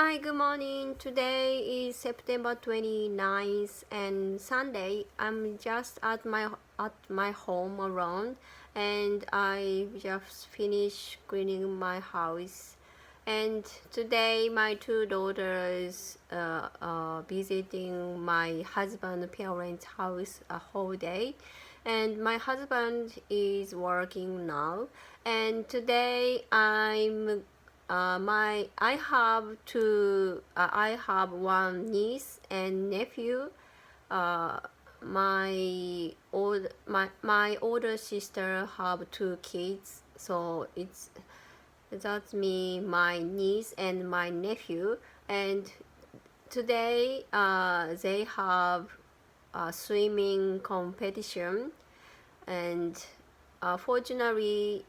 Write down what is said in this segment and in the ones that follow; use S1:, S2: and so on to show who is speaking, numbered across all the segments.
S1: Hi, good morning. Today is September 29th and Sunday. I'm just at my home alone and I just finished cleaning my house. And today my two daughters visiting my husband's parents' house a whole day. And my husband is working now. And today I have one niece and nephew. Uh, my older sister have two kids, so that's me, my niece and my nephew. And today they have a swimming competition, and fortunately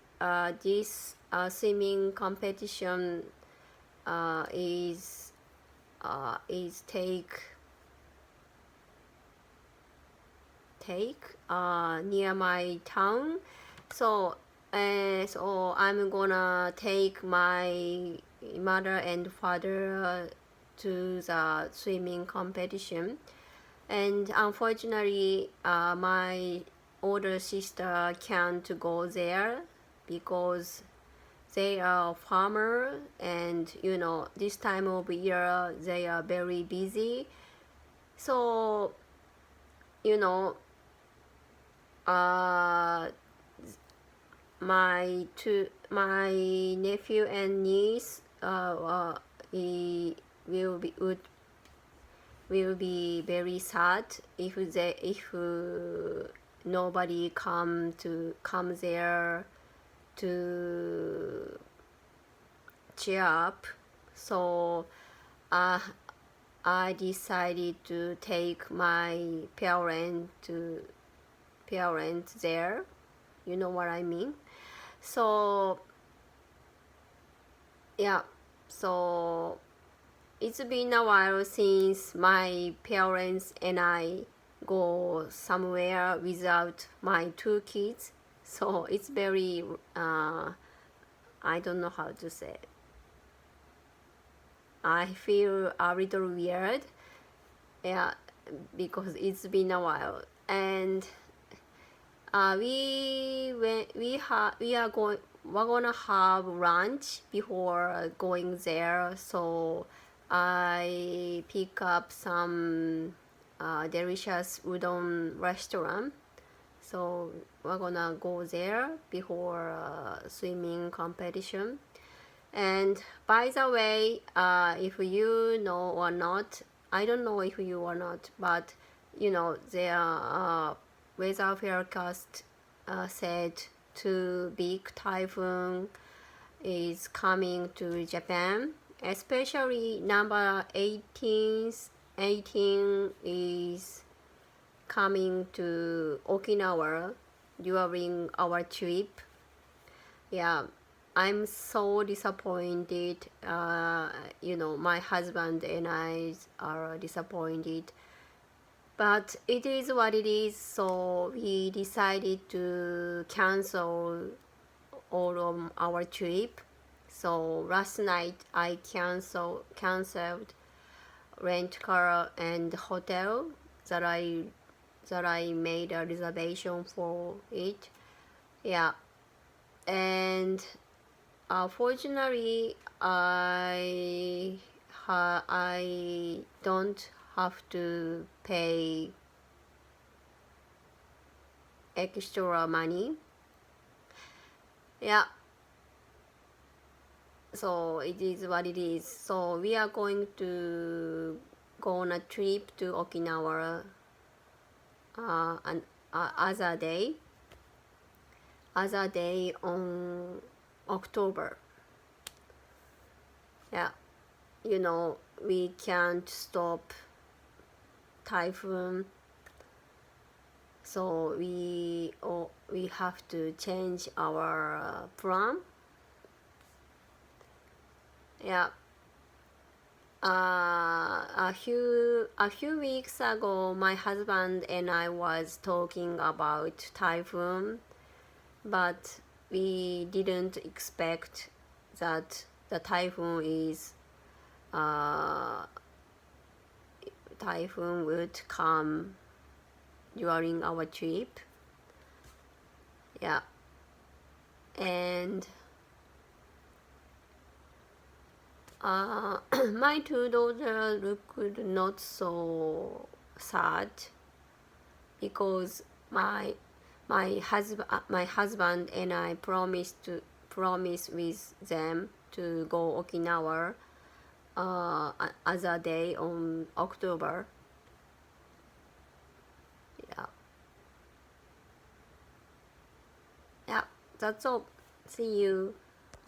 S1: this swimming competition is take near my town. So I'm gonna take my mother and father to the swimming competition. And unfortunately my older sister can't go there because they are farmer, and this time of year they are very busy. So you know uh my nephew and niece he will be very sad if nobody come there to cheer up. So I decided to take my parents there. You know what I mean? So yeah, so it's been a while since my parents and I go somewhere without my two kids. So it's very I don't know how to say it. I feel a little weird, yeah, because it's been a while. And we're gonna have lunch before going there. So I pick up some delicious udon restaurant. So we're gonna go there before swimming competition. And by the way, if you know or not, I don't know if you or not, but their weather forecast said two big typhoon is coming to Japan, especially number 18 is coming to Okinawa during our trip. Yeah, I'm so disappointed. My husband and I are disappointed. But it is what it is, so we decided to cancel all of our trip. So last night I canceled rent car and hotel that I made a reservation for it. Yeah, and fortunately I don't have to pay extra money. Yeah, so it is what it is. So we are going to go on a trip to Okinawa other day on October. Yeah, we can't stop typhoon, so we have to change our plan. Yeah, a few weeks ago my husband and I was talking about typhoon, but we didn't expect that the typhoon is typhoon would come during our trip. Yeah, and my two daughters looked not so sad because my husband and I promise with them to go Okinawa other day on October. Yeah, yeah, that's all. See you.